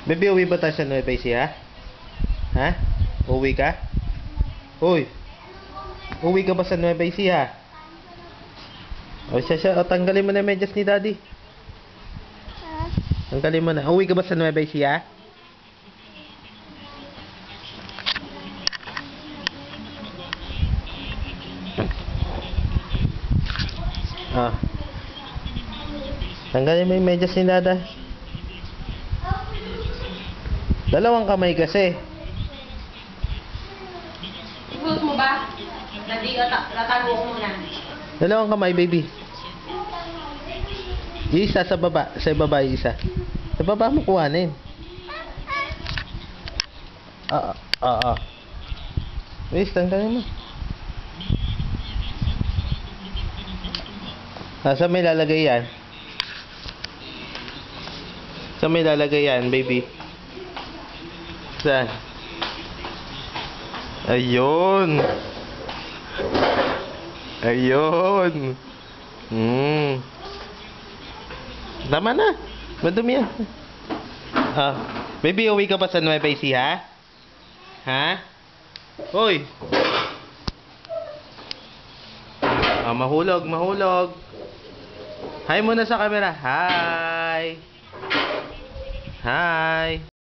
Baby, uwi ba tayo sa Nueva Ecija? Ha? Uwi ka? Uy! Uwi ka ba sa Nueva Ecija? O siya, o tanggalin mo na medyas ni Daddy. Tanggalin mo na. Uwi ka ba sa Nueva Ecija? Ah. Tanggalin mo yung medyas ni Dada. Dalawang kamay kasi. Ipulot mo ba? Latago ko muna. Dalawang kamay, baby. Isa sa baba. Sa baba isa. Sa baba mo kuhanin. Wait, tanggalin mo. Saan may lalagay yan? Saan may lalagay yan, baby? Saan? Ayun. Ayun. Tama na. Madumi yan. Baby, uwi ka pa sa Nueva Ecija? Ha? Hoy. Mahulog, mahulog. Hi muna sa camera. Hi. Hi.